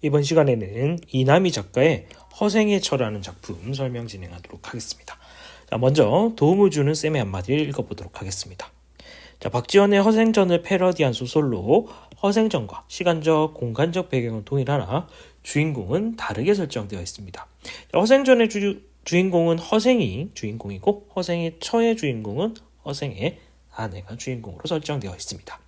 이번 시간에는 이남희 작가의 허생의 처라는 작품 설명 진행하도록 하겠습니다. 자, 먼저 도움을 주는 쌤의 한마디를 읽어보도록 하겠습니다. 자, 박지원의 허생전을 패러디한 소설로 허생전과 시간적, 공간적 배경은 동일하나 주인공은 다르게 설정되어 있습니다. 자, 허생전의 주인공은 허생이 주인공이고 허생의 처의 주인공은 허생의 아내가 주인공으로 설정되어 있습니다.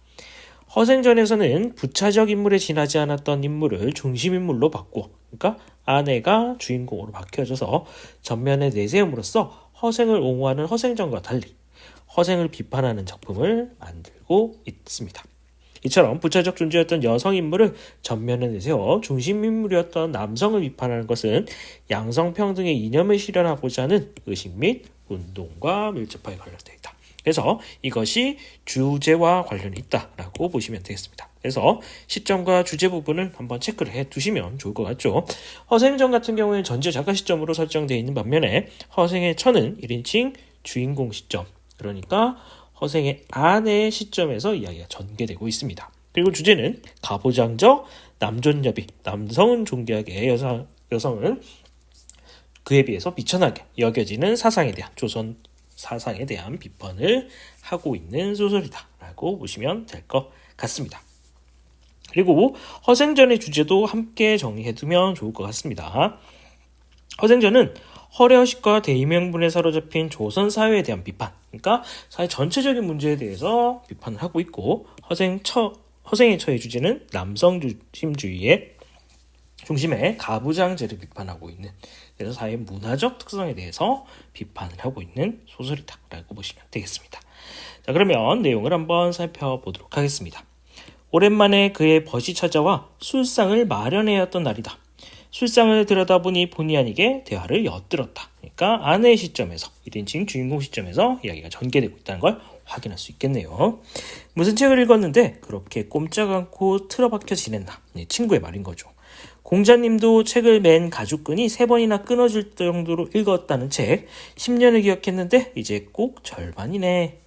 허생전에서는 부차적 인물에 지나지 않았던 인물을 중심인물로 바꾸어, 그러니까 아내가 주인공으로 바뀌어져서 전면에 내세움으로써 허생을 옹호하는 허생전과 달리 허생을 비판하는 작품을 만들고 있습니다. 이처럼 부차적 존재였던 여성 인물을 전면에 내세워 중심인물이었던 남성을 비판하는 것은 양성평등의 이념을 실현하고자 하는 의식 및 운동과 밀접하게 관련되어 있다. 그래서 이것이 주제와 관련이 있다라고 보시면 되겠습니다. 그래서 시점과 주제 부분을 한번 체크를 해 두시면 좋을 것 같죠. 허생전 같은 경우에는 전체 작가 시점으로 설정되어 있는 반면에 허생의 처는 1인칭 주인공 시점, 그러니까 허생의 아내의 시점에서 이야기가 전개되고 있습니다. 그리고 주제는 가부장적 남존여비, 남성은 존귀하게 여성은 그에 비해서 비천하게 여겨지는 사상에 대한 조선 사상에 대한 비판을 하고 있는 소설이다 라고 보시면 될 것 같습니다. 그리고 허생전의 주제도 함께 정리해두면 좋을 것 같습니다. 허생전은 허례허식과 대의명분에 사로잡힌 조선 사회에 대한 비판, 그러니까 사회 전체적인 문제에 대해서 비판을 하고 있고, 허생의 처의 주제는 남성 중심주의의 중심에 가부장제를 비판하고 있는, 그래서 사회의 문화적 특성에 대해서 비판을 하고 있는 소설이다 라고 보시면 되겠습니다. 자, 그러면 내용을 한번 살펴보도록 하겠습니다. 오랜만에 그의 벗이 찾아와 술상을 마련해야 했던 날이다. 술상을 들여다보니 본의 아니게 대화를 엿들었다. 그러니까 아내의 시점에서, 1인칭 주인공 시점에서 이야기가 전개되고 있다는 걸 확인할 수 있겠네요. 무슨 책을 읽었는데 그렇게 꼼짝 않고 틀어박혀 지냈나? 친구의 말인 거죠. 공자님도 책을 맨 가죽끈이 3번이나 끊어질 정도로 읽었다는 책 10년을 기억했는데 이제 꼭 절반이네.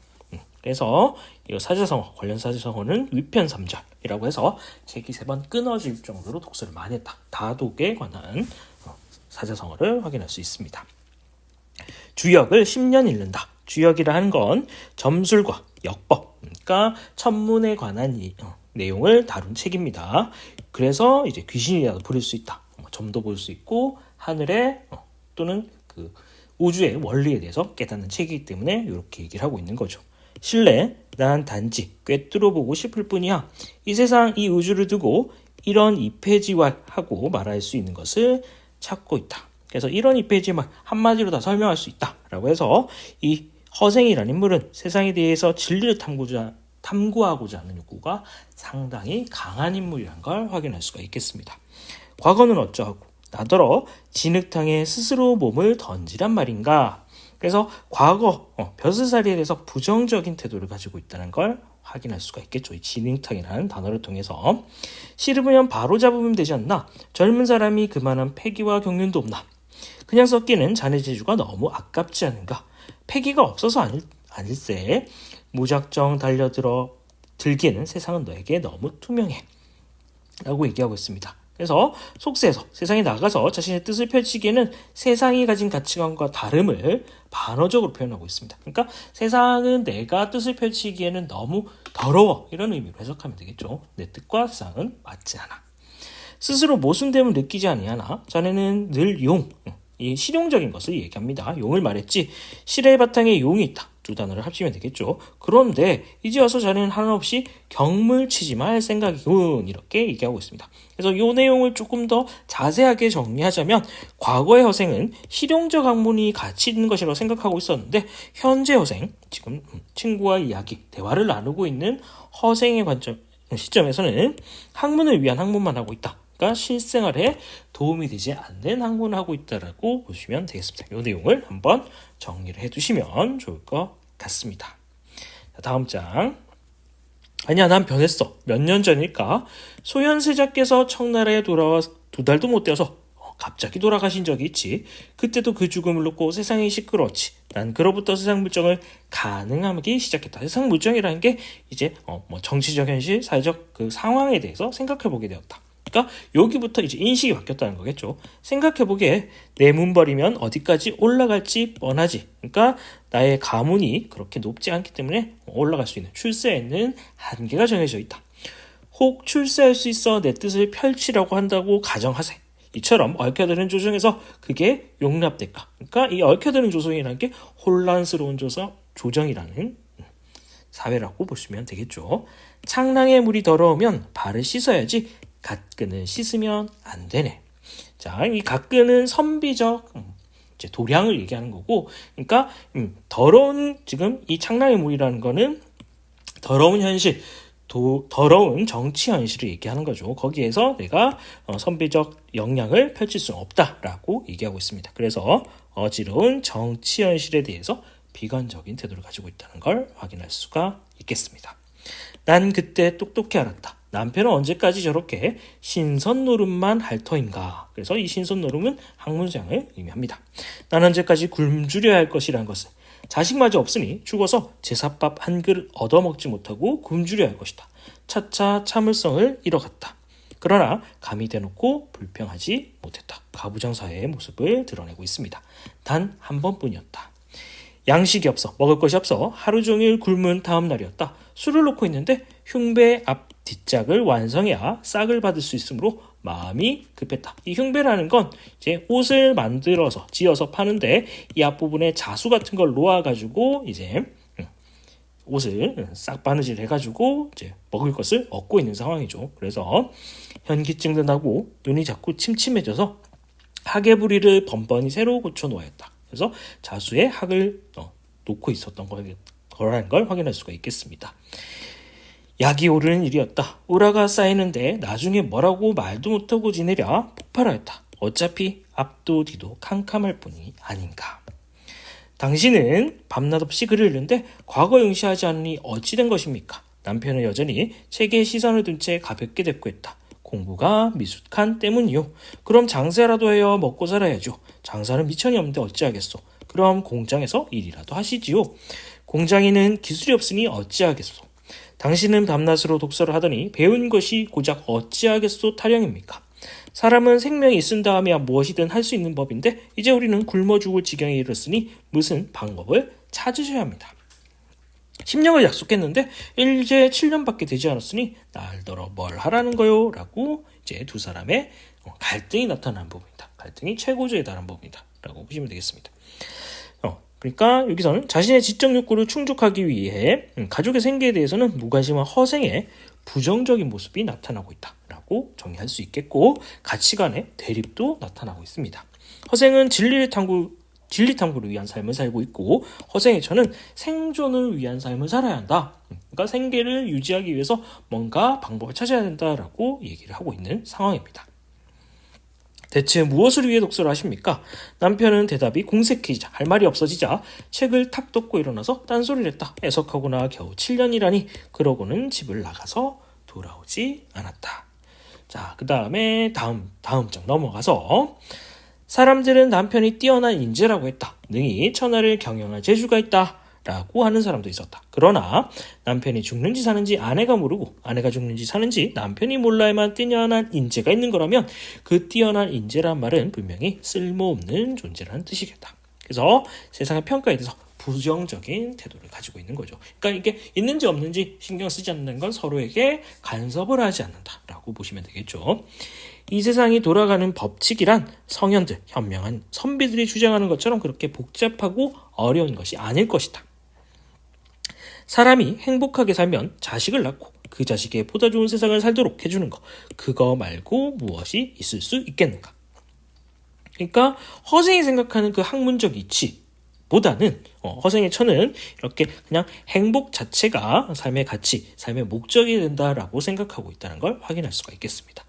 그래서 이 사자성어, 관련 사자성어는 위편삼절이라고 해서 책이 3번 끊어질 정도로 독서를 많이 했다. 다독에 관한 사자성어를 확인할 수 있습니다. 주역을 10년 읽는다. 주역이라 하는 건 점술과 역법, 그러니까 천문에 관한 내용을 다룬 책입니다. 그래서 이제 귀신이라도 부릴 수 있다. 점도 볼 수 있고 하늘에 또는 그 우주의 원리에 대해서 깨닫는 책이기 때문에 이렇게 얘기를 하고 있는 거죠. 실내, 난 단지 꿰뚫어보고 싶을 뿐이야. 이 세상, 이 우주를 두고 이런 이폐지활하고 말할 수 있는 것을 찾고 있다. 그래서 이런 이폐지활 한마디로 다 설명할 수 있다라고 해서 이 허생이라는 인물은 세상에 대해서 진리를 탐구하고자 하는 욕구가 상당히 강한 인물이라는 걸 확인할 수가 있겠습니다. 과거는 어쩌하고 나더러 진흙탕에 스스로 몸을 던지란 말인가. 그래서 과거 벼슬살이에 대해서 부정적인 태도를 가지고 있다는 걸 확인할 수가 있겠죠. 이 진흙탕이라는 단어를 통해서. 싫으면 바로 잡으면 되지 않나. 젊은 사람이 그만한 패기와 경륜도 없나. 그냥 썩기는 자네 재주가 너무 아깝지 않은가. 패기가 없어서 아닐세. 무작정 들기에는 세상은 너에게 너무 투명해 라고 얘기하고 있습니다. 그래서 속세에서 세상에 나가서 자신의 뜻을 펼치기에는 세상이 가진 가치관과 다름을 반어적으로 표현하고 있습니다. 그러니까 세상은 내가 뜻을 펼치기에는 너무 더러워, 이런 의미로 해석하면 되겠죠. 내 뜻과 세상은 맞지 않아. 스스로 모순됨을 느끼지 아니하나 자네는 늘 이 실용적인 것을 얘기합니다. 용을 말했지 실의 바탕에 용이 있다. 2단어를 합치면 되겠죠. 그런데 이제 와서 자네는 하나없이 경물치지만 할 생각이군, 이렇게 얘기하고 있습니다. 그래서 이 내용을 조금 더 자세하게 정리하자면 과거의 허생은 실용적 학문이 가치 있는 것이라고 생각하고 있었는데 현재 허생, 지금 친구와 이야기, 대화를 나누고 있는 허생의 시점에서는 학문을 위한 학문만 하고 있다. 그러니까 실생활에 도움이 되지 않는 학문을 하고 있다라고 보시면 되겠습니다. 이 내용을 한번 정리를 해두시면 좋을 것 같습니다. 자, 다음 장. 아니야, 난 변했어. 몇 년 전일까 소현세자께서 청나라에 돌아와 2달도 못 되어서 갑자기 돌아가신 적이 있지. 그때도 그 죽음을 놓고 세상이 시끄러웠지. 난 그로부터 세상 물정을 가능하기 시작했다. 세상 물정이라는 게 이제 정치적 현실, 사회적 그 상황에 대해서 생각해 보게 되었다. 그러니까 여기부터 이제 인식이 바뀌었다는 거겠죠. 생각해보기에 내 문벌이면 어디까지 올라갈지 뻔하지. 그러니까 나의 가문이 그렇게 높지 않기 때문에 올라갈 수 있는 출세에는 한계가 정해져 있다. 혹 출세할 수 있어 내 뜻을 펼치려고 한다고 가정하세. 이처럼 얽혀드는 조정에서 그게 용납될까? 그러니까 이 얽혀드는 조정이라는 게 혼란스러운 조정이라는 사회라고 보시면 되겠죠. 창랑의 물이 더러우면 발을 씻어야지 갓끈을 씻으면 안 되네. 자, 이 갓끈은 선비적 이제 도량을 얘기하는 거고, 그러니까 더러운 지금 이 창랑의 물이라는 거는 더러운 현실, 더러운 정치 현실을 얘기하는 거죠. 거기에서 내가 선비적 역량을 펼칠 수는 없다라고 얘기하고 있습니다. 그래서 어지러운 정치 현실에 대해서 비관적인 태도를 가지고 있다는 걸 확인할 수가 있겠습니다. 난 그때 똑똑히 알았다. 남편은 언제까지 저렇게 신선 노름만 할 터인가. 그래서 이 신선 노름은 학문상을 의미합니다. 난 언제까지 굶주려야 할 것이라는 것을 자식마저 없으니 죽어서 제사밥 한 그릇 얻어먹지 못하고 굶주려야 할 것이다. 차차 참을성을 잃어갔다. 그러나 감히 대놓고 불평하지 못했다. 가부장사의 모습을 드러내고 있습니다. 단 한 번뿐이었다. 양식이 없어, 먹을 것이 없어 하루 종일 굶은 다음 날이었다. 술을 놓고 있는데 흉배 앞 뒷짝을 완성해야 싹을 받을 수 있으므로 마음이 급했다. 이 흉배라는 건 이제 옷을 만들어서 지어서 파는데 이 앞부분에 자수 같은 걸 놓아가지고 이제 옷을 싹 바느질 해가지고 이제 먹을 것을 얻고 있는 상황이죠. 그래서 현기증도 나고 눈이 자꾸 침침해져서 학의 부리를 번번이 새로 고쳐 놓아야했다. 그래서 자수에 학을 놓고 있었던 거라는 걸 확인할 수가 있겠습니다. 약이 오르는 일이었다. 우라가 쌓이는데 나중에 뭐라고 말도 못하고 지내랴 폭발하였다. 어차피 앞도 뒤도 캄캄할 뿐이 아닌가. 당신은 밤낮 없이 글을 읽는데 과거 응시하지 않으니 어찌 된 것입니까? 남편은 여전히 책에 시선을 둔 채 가볍게 대꾸했다. 공부가 미숙한 때문이요. 그럼 장사라도 해야 먹고 살아야죠. 장사는 미천이 없는데 어찌하겠소. 그럼 공장에서 일이라도 하시지요. 공장에는 기술이 없으니 어찌하겠소. 당신은 밤낮으로 독서를 하더니 배운 것이 고작 어찌하겠소 타령입니까? 사람은 생명이 있은 다음에야 무엇이든 할 수 있는 법인데 이제 우리는 굶어 죽을 지경에 이르렀으니 무슨 방법을 찾으셔야 합니다. 10년을 약속했는데 이제 7년밖에 되지 않았으니 날더러 뭘 하라는 거요? 라고 이제 두 사람의 갈등이 나타나는 부분이다. 갈등이 최고조에 달한 부분이다. 라고 보시면 되겠습니다. 그러니까 여기서는 자신의 지적 욕구를 충족하기 위해 가족의 생계에 대해서는 무관심한 허생의 부정적인 모습이 나타나고 있다라고 정의할 수 있겠고 가치관의 대립도 나타나고 있습니다. 허생은 진리 탐구를 위한 삶을 살고 있고 허생의 처는 생존을 위한 삶을 살아야 한다. 그러니까 생계를 유지하기 위해서 뭔가 방법을 찾아야 된다라고 얘기를 하고 있는 상황입니다. 대체 무엇을 위해 독서를 하십니까? 남편은 대답이 공색해지자 할 말이 없어지자 책을 탁 덮고 일어나서 딴소리를 했다. 애석하구나. 겨우 7년이라니. 그러고는 집을 나가서 돌아오지 않았다. 자, 그 다음에 다음 장 넘어가서 사람들은 남편이 뛰어난 인재라고 했다. 능히 천하를 경영할 재주가 있다. 라고 하는 사람도 있었다. 그러나 남편이 죽는지 사는지 아내가 모르고 아내가 죽는지 사는지 남편이 몰라야만 뛰어난 인재가 있는 거라면 그 뛰어난 인재란 말은 분명히 쓸모없는 존재라는 뜻이겠다. 그래서 세상의 평가에 대해서 부정적인 태도를 가지고 있는 거죠. 그러니까 이게 있는지 없는지 신경 쓰지 않는 건 서로에게 간섭을 하지 않는다라고 보시면 되겠죠. 이 세상이 돌아가는 법칙이란 성현들, 현명한 선비들이 주장하는 것처럼 그렇게 복잡하고 어려운 것이 아닐 것이다. 사람이 행복하게 살면 자식을 낳고 그 자식의 보다 좋은 세상을 살도록 해주는 거, 그거 말고 무엇이 있을 수 있겠는가? 그러니까 허생이 생각하는 그 학문적 이치보다는 허생의 처는 이렇게 그냥 행복 자체가 삶의 가치, 삶의 목적이 된다라고 생각하고 있다는 걸 확인할 수가 있겠습니다.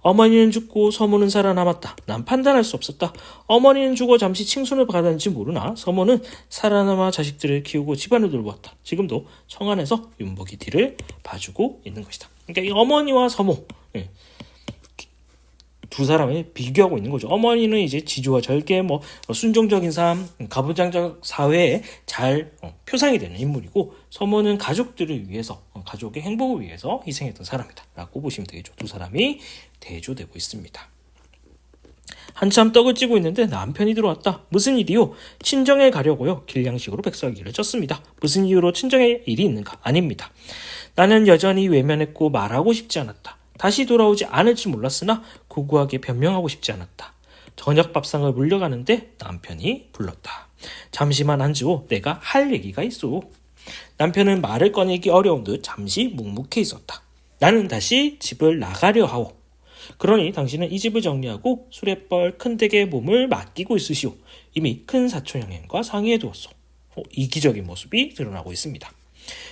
어머니는 죽고 서모는 살아남았다. 난 판단할 수 없었다. 어머니는 죽어 잠시 칭송을 받았는지 모르나 서모는 살아남아 자식들을 키우고 집안을 돌보았다. 지금도 청안에서 윤복이 뒤를 봐주고 있는 것이다. 그러니까 이 어머니와 서모 두 사람을 비교하고 있는 거죠. 어머니는 이제 지조와 절개, 순종적인 삶, 가부장적 사회에 잘 표상이 되는 인물이고, 서모는 가족들을 위해서, 가족의 행복을 위해서 희생했던 사람이다 라고 보시면 되겠죠. 두 사람이 대조되고 있습니다. 한참 떡을 찌고 있는데 남편이 들어왔다. 무슨 일이요? 친정에 가려고요. 길냥식으로 백설기를 쪘습니다. 무슨 이유로 친정에 일이 있는가? 아닙니다. 나는 여전히 외면했고 말하고 싶지 않았다. 다시 돌아오지 않을지 몰랐으나 고고하게 변명하고 싶지 않았다. 저녁 밥상을 물려가는데 남편이 불렀다. 잠시만 앉으오. 내가 할 얘기가 있어. 남편은 말을 꺼내기 어려운 듯 잠시 묵묵해 있었다. 나는 다시 집을 나가려 하오. 그러니 당신은 이 집을 정리하고 수레벌 큰 댁에 몸을 맡기고 있으시오. 이미 큰 사촌 형님과 상의해 두었소. 이기적인 모습이 드러나고 있습니다.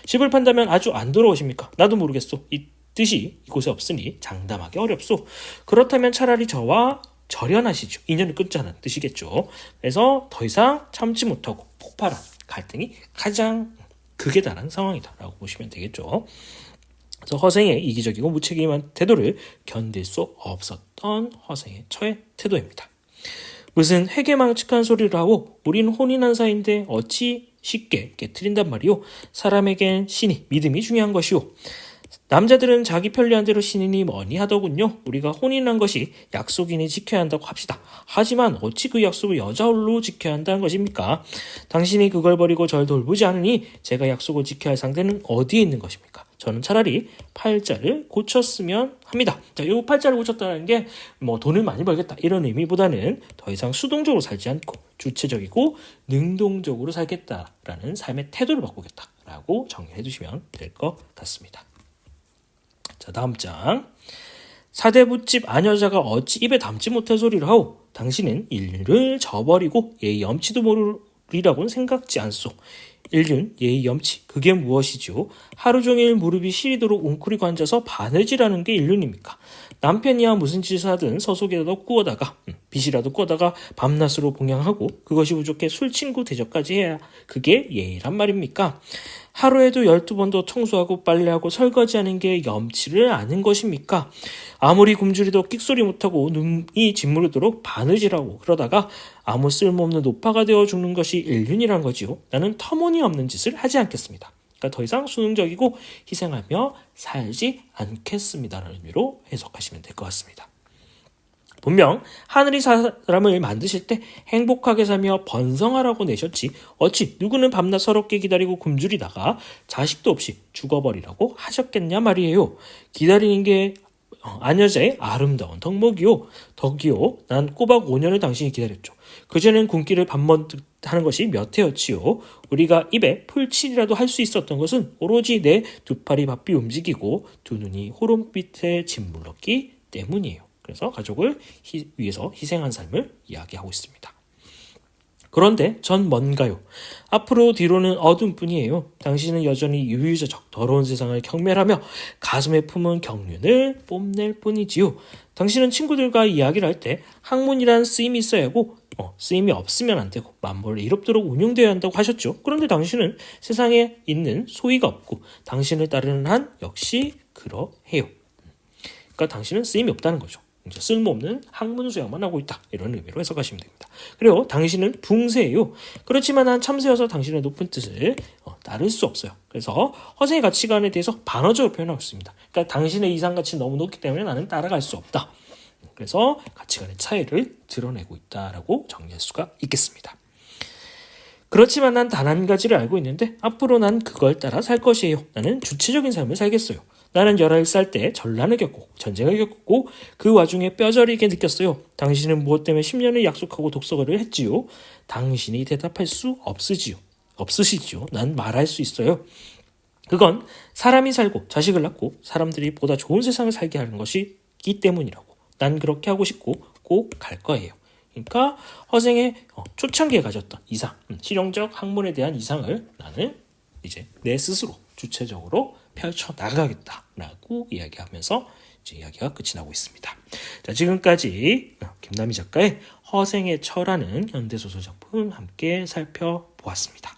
집을 판다면 아주 안 돌아오십니까? 나도 모르겠소. 이 뜻이 이곳에 없으니 장담하기 어렵소. 그렇다면 차라리 저와 절연하시죠. 인연을 끊자는 뜻이겠죠. 그래서 더 이상 참지 못하고 폭발한 갈등이 가장 극에 달한 상황이다 라고 보시면 되겠죠. 그래서 허생의 이기적이고 무책임한 태도를 견딜 수 없었던 허생의 처의 태도입니다. 무슨 회개망측한 소리를 하고 우린 혼인한 사이인데 어찌 쉽게 깨트린단 말이오. 사람에겐 신이 믿음이 중요한 것이오. 남자들은 자기 편리한 대로 신인이 뭐니 하더군요. 우리가 혼인한 것이 약속이니 지켜야 한다고 합시다. 하지만 어찌 그 약속을 여자홀로 지켜야 한다는 것입니까? 당신이 그걸 버리고 절 돌보지 않으니 제가 약속을 지켜야 할 상대는 어디에 있는 것입니까? 저는 차라리 팔자를 고쳤으면 합니다. 자, 이 팔자를 고쳤다는 게 돈을 많이 벌겠다 이런 의미보다는 더 이상 수동적으로 살지 않고 주체적이고 능동적으로 살겠다라는 삶의 태도를 바꾸겠다라고 정리해 주시면 될 것 같습니다. 자, 다음 장. 사대부집 아녀자가 어찌 입에 담지 못할 소리를 하오. 당신은 인류를 저버리고 예의 염치도 모르리라고는 생각지 않소. 인륜, 예의, 염치, 그게 무엇이죠? 하루 종일 무릎이 시리도록 웅크리고 앉아서 바느질하는 게 인륜입니까? 남편이야 무슨 짓을 하든 서속이라도 구워다가 빚이라도 꿔다가 밤낮으로 봉양하고 그것이 부족해 술친구 대접까지 해야 그게 예의란 말입니까? 하루에도 12번도 청소하고 빨래하고 설거지하는 게 염치를 아는 것입니까? 아무리 굶주리도 끽소리 못하고 눈이 짓무르도록 바느질하고 그러다가 아무 쓸모없는 노파가 되어 죽는 것이 인륜이란 거지요. 나는 터무니없는 짓을 하지 않겠습니다. 그러니까 더 이상 수능적이고 희생하며 살지 않겠습니다라는 의미로 해석하시면 될 것 같습니다. 분명 하늘이 사람을 만드실 때 행복하게 살며 번성하라고 내셨지 어찌 누구는 밤낮 서럽게 기다리고 굶주리다가 자식도 없이 죽어버리라고 하셨겠냐 말이에요. 기다리는 게 아녀자의 아름다운 덕목이요. 덕이요. 난 꼬박 5년을 당신이 기다렸죠. 그전엔 굶기를 밥 먹듯 하는 것이 몇 해였지요. 우리가 입에 풀칠이라도 할 수 있었던 것은 오로지 내 두 팔이 바삐 움직이고 두 눈이 호롱빛에 짓물렀기 때문이에요. 그래서 가족을 위해서 희생한 삶을 이야기하고 있습니다. 그런데 전 뭔가요? 앞으로 뒤로는 어둠뿐이에요. 당신은 여전히 유유자적 더러운 세상을 경멸하며 가슴에 품은 경륜을 뽐낼 뿐이지요. 당신은 친구들과 이야기를 할 때 학문이란 쓰임이 있어야 하고 쓰임이 없으면 안 되고 만물을 이롭도록 운용되어야 한다고 하셨죠. 그런데 당신은 세상에 있는 소위가 없고 당신을 따르는 한 역시 그러해요. 그러니까 당신은 쓰임이 없다는 거죠. 쓸모없는 학문 수양만 하고 있다. 이런 의미로 해석하시면 됩니다. 그리고 당신은 붕세예요. 그렇지만 난 참새여서 당신의 높은 뜻을 따를 수 없어요. 그래서 허생의 가치관에 대해서 반어적으로 표현하고 있습니다. 그러니까 당신의 이상가치는 너무 높기 때문에 나는 따라갈 수 없다. 그래서 가치관의 차이를 드러내고 있다라고 정리할 수가 있겠습니다. 그렇지만 난 단 한 가지를 알고 있는데 앞으로 난 그걸 따라 살 것이에요. 나는 주체적인 삶을 살겠어요. 나는 11살 때 전란을 겪고 전쟁을 겪고 그 와중에 뼈저리게 느꼈어요. 당신은 무엇 때문에 10년을 약속하고 독서를 했지요? 당신이 대답할 수 없으시지요. 난 말할 수 있어요. 그건 사람이 살고 자식을 낳고 사람들이 보다 좋은 세상을 살게 하는 것이기 때문이라고. 난 그렇게 하고 싶고 꼭 갈 거예요. 그러니까 허생의 초창기에 가졌던 이상, 실용적 학문에 대한 이상을 나는 이제 내 스스로 주체적으로 펼쳐 나가겠다라고 이야기하면서 이제 이야기가 끝이 나고 있습니다. 자, 지금까지 김남희 작가의 허생의 처라는 현대소설 작품 함께 살펴보았습니다.